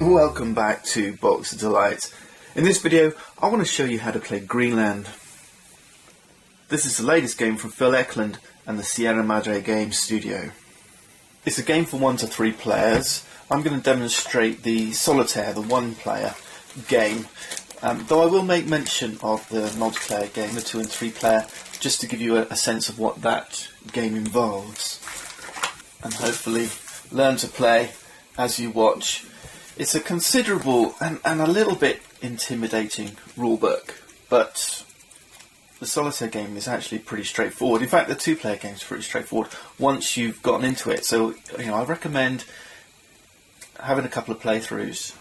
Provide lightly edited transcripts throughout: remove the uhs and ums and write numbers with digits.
Welcome back to Box of Delights. In this video I want to show you how to play Greenland. This is the latest game from Phil Eklund and the Sierra Madre Games studio. It's a game for 1 to 3 players. I'm going to demonstrate the solitaire, the one player game, though I will make mention of the multiplayer game, the 2 and 3 player, just to give you a sense of what that game involves and hopefully learn to play as you watch. It's a considerable and a little bit intimidating rulebook, but the solitaire game is actually pretty straightforward. In fact, the 2-player game is pretty straightforward once you've gotten into it. So, I recommend having a couple of playthroughs,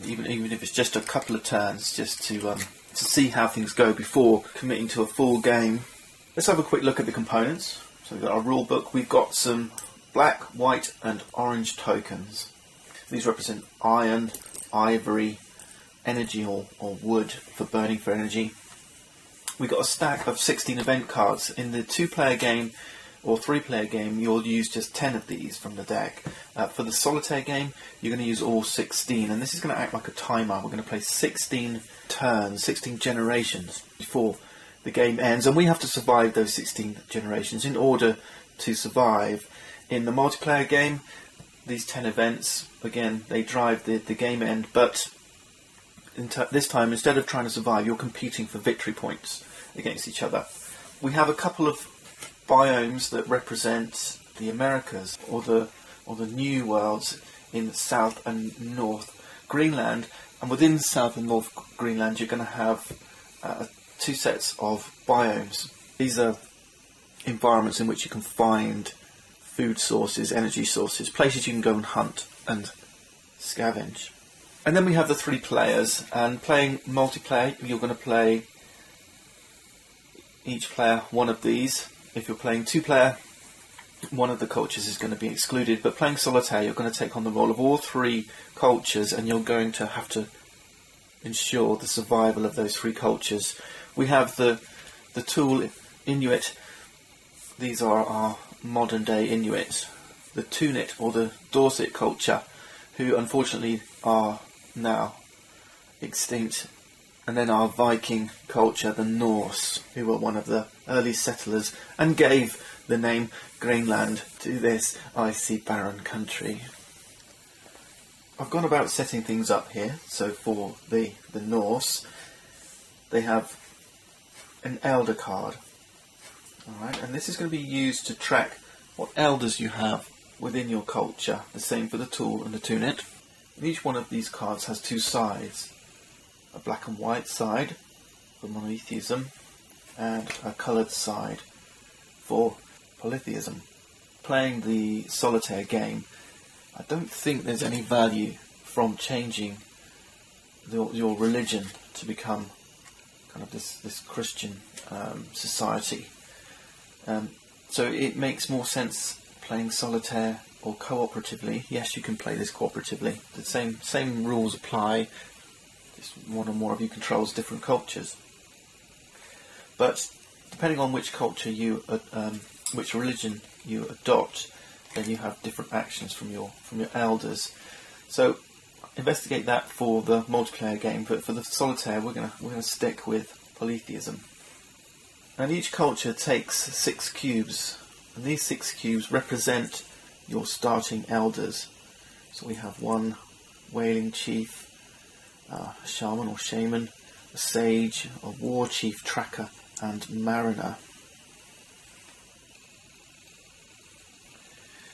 even if it's just a couple of turns, just to see how things go before committing to a full game. Let's have a quick look at the components. So we've got our rulebook. We've got some black, white, and orange tokens. These represent iron, ivory, energy or wood for burning for energy. We've got a stack of 16 event cards. In the 2-player game or 3-player game, you'll use just 10 of these from the deck. For the solitaire game, you're going to use all 16, and this is going to act like a timer. We're going to play 16 turns, 16 generations before the game ends, and we have to survive those 16 generations in order to survive. In the multiplayer game, these 10 events, again, they drive the game end, but this time, instead of trying to survive, you're competing for victory points against each other. We have a couple of biomes that represent the Americas, or the New Worlds in South and North Greenland, and within South and North Greenland you're going to have 2 sets of biomes. These are environments in which you can find food sources, energy sources, places you can go and hunt and scavenge. And then we have the 3 players, and playing multiplayer, you're going to play each player one of these. If you're playing 2-player, one of the cultures is going to be excluded, but playing solitaire, you're going to take on the role of all 3 cultures, and you're going to have to ensure the survival of those 3 cultures. We have the tool Inuit. These are our modern day Inuit. The Tunit or the Dorset culture, who unfortunately are now extinct. And then our Viking culture, the Norse, who were one of the early settlers and gave the name Greenland to this icy barren country. I've gone about setting things up here. So for the Norse, they have an elder card. Alright, and this is going to be used to track what elders you have within your culture. The same for the tool and the Tunit. And each one of these cards has 2 sides. A black and white side for monotheism and a coloured side for polytheism. Playing the solitaire game, I don't think there's any value from changing your religion to become kind of this Christian society. So it makes more sense playing solitaire or cooperatively. Yes, you can play this cooperatively. The same rules apply. Just one or more of you controls different cultures. But depending on which culture which religion you adopt, then you have different actions from your elders. So investigate that for the multiplayer game. But for the solitaire, we're gonna stick with polytheism. And each culture takes 6 cubes, and these 6 cubes represent your starting elders. So we have 1 whaling chief, a shaman or shaman, a sage, a war chief, tracker, and mariner.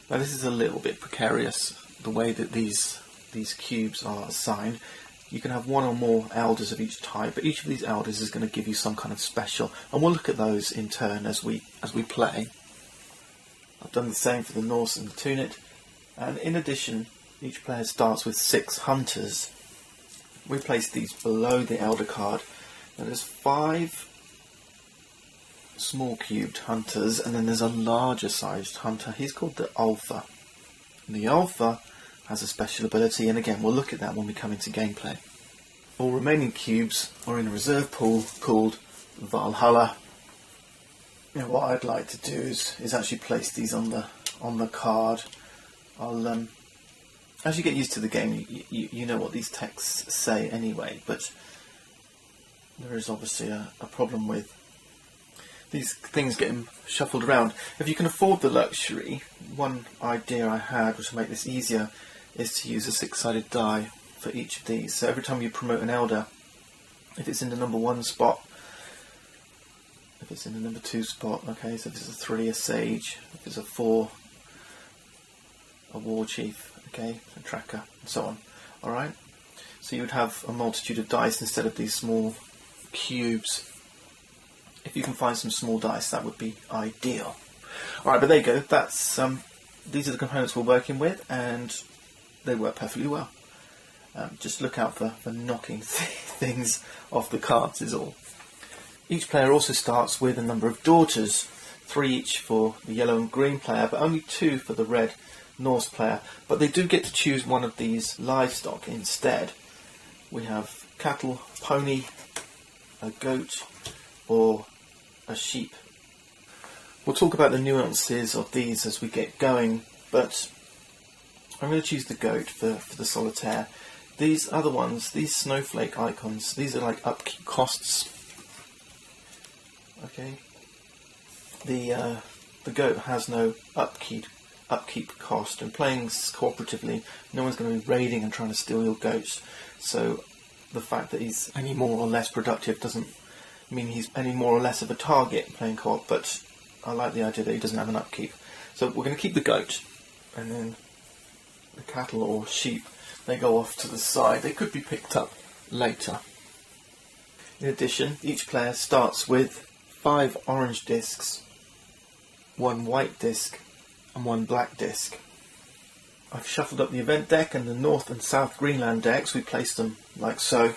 Now this is a little bit precarious, the way that these cubes are assigned. You can have 1 or more elders of each type, but each of these elders is going to give you some kind of special, and we'll look at those in turn as we play. I've done the same for the Norse and the Tunit, and in addition, each player starts with 6 hunters. We place these below the elder card. Now there's 5 small cubed hunters, and then there's a larger sized hunter. He's called the Alpha. And the Alpha has a special ability, and again we'll look at that when we come into gameplay. All remaining cubes are in a reserve pool called Valhalla. Now what I'd like to do is actually place these on the card. I'll As you get used to the game, you know what these texts say anyway, but there is obviously a problem with these things getting shuffled around. If you can afford the luxury, one idea I had, which will make this easier, is to use a 6-sided die for each of these. So every time you promote an elder, if it's in the number 1 spot, if it's in the number 2 spot, okay, so if it's a 3, a sage, if it's a 4, a war chief, okay, a tracker, and so on. Alright? So you would have a multitude of dice instead of these small cubes. If you can find some small dice, that would be ideal. Alright, but there you go. That's these are the components we're working with, and they work perfectly well. Just look out for knocking things off the cards is all. Each player also starts with a number of daughters, 3 each for the yellow and green player, but only 2 for the red Norse player. But they do get to choose one of these livestock instead. We have cattle, pony, a goat, or a sheep. We'll talk about the nuances of these as we get going, but I'm going to choose the goat for the solitaire. These other ones, these snowflake icons, these are like upkeep costs. Okay. The goat has no upkeep cost, and playing cooperatively, no one's going to be raiding and trying to steal your goats. So the fact that he's any more or less productive doesn't mean he's any more or less of a target playing co-op, but I like the idea that he doesn't have an upkeep. So we're going to keep the goat, and then the cattle or sheep, they go off to the side. They could be picked up later. In addition, each player starts with 5 orange discs, 1 white disc, and 1 black disc. I've shuffled up the event deck and the North and South Greenland decks. We placed them like so.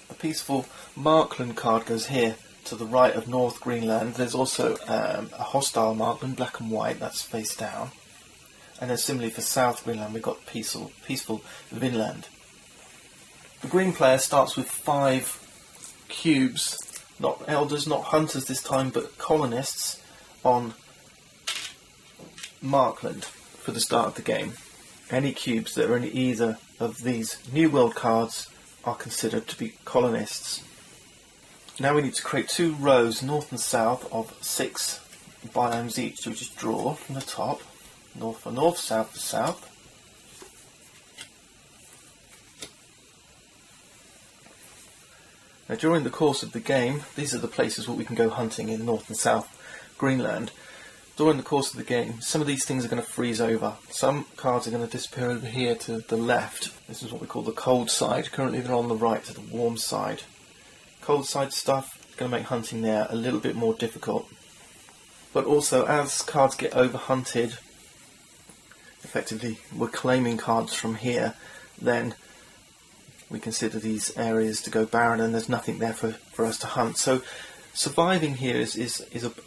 The peaceful Markland card goes here to the right of North Greenland. There's also a hostile Markland, black and white, that's face down. And then similarly for South Greenland, we've got peaceful Vinland. The green player starts with 5 cubes, not elders, not hunters this time, but colonists on Markland for the start of the game. Any cubes that are in either of these New World cards are considered to be colonists. Now we need to create 2 rows, north and south, of 6 biomes each. So we just draw from the top, north for north, south for south. Now during the course of the game, these are the places where we can go hunting in North and South Greenland. During the course of the game, some of these things are going to freeze over. Some cards are going to disappear over here to the left. This is what we call the cold side. Currently they're on the right to the warm side. Cold side stuff is going to make hunting there a little bit more difficult. But also, as cards get over hunted, effectively we're claiming cards from here, then we consider these areas to go barren and there's nothing there for us to hunt. So surviving here is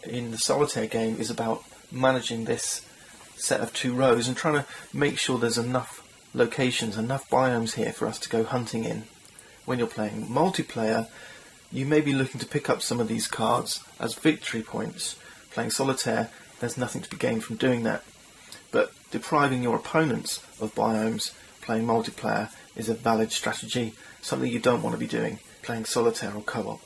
in the solitaire game is about managing this set of 2 rows and trying to make sure there's enough locations, enough biomes here for us to go hunting in. When you're playing multiplayer, you may be looking to pick up some of these cards as victory points. Playing solitaire, there's nothing to be gained from doing that. But depriving your opponents of biomes playing multiplayer is a valid strategy, something you don't want to be doing playing solitaire or co-op.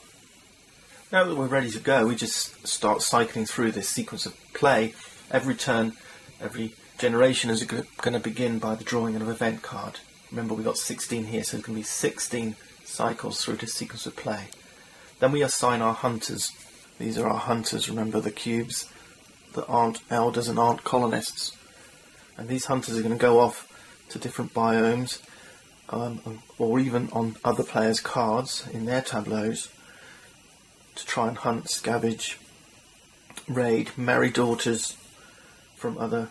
Now that we're ready to go, we just start cycling through this sequence of play. Every turn, every generation is going to begin by the drawing of an event card. Remember, we've got 16 here, so it's going to be 16 cycles through this sequence of play. Then we assign our hunters. These are our hunters, remember, the cubes that aren't elders and aren't colonists. And these hunters are going to go off to different biomes, or even on other players' cards in their tableaus, to try and hunt, scavenge, raid, marry daughters from other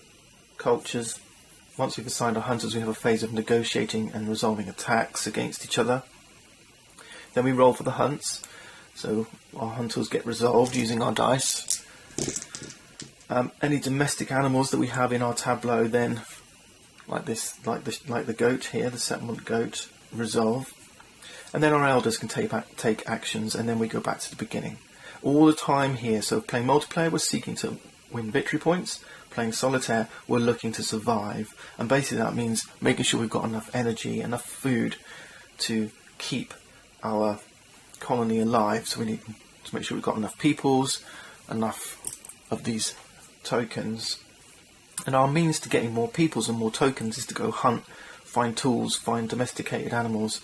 cultures. Once we've assigned our hunters, we have a phase of negotiating and resolving attacks against each other. Then we roll for the hunts, so our hunters get resolved using our dice. Any domestic animals that we have in our tableau then, like the goat here, the settlement goat, resolve. And then our elders can take actions, and then we go back to the beginning. All the time here, so playing multiplayer, we're seeking to win victory points. playing solitaire, we're looking to survive. And basically that means making sure we've got enough energy, enough food to keep our colony alive. So we need to make sure we've got enough peoples, enough of these tokens. And our means to getting more peoples and more tokens is to go hunt, find tools, find domesticated animals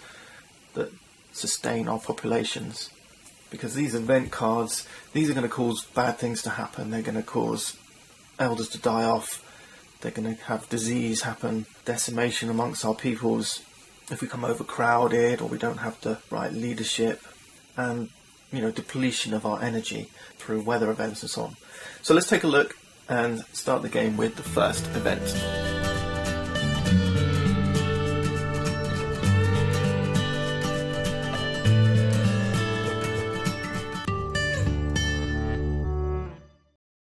that sustain our populations. Because these event cards, these are going to cause bad things to happen. They're going to cause elders to die off. They're going to have disease happen, decimation amongst our peoples if we become overcrowded or we don't have the right leadership, and depletion of our energy through weather events and so on. So let's take a look and start the game with the first event.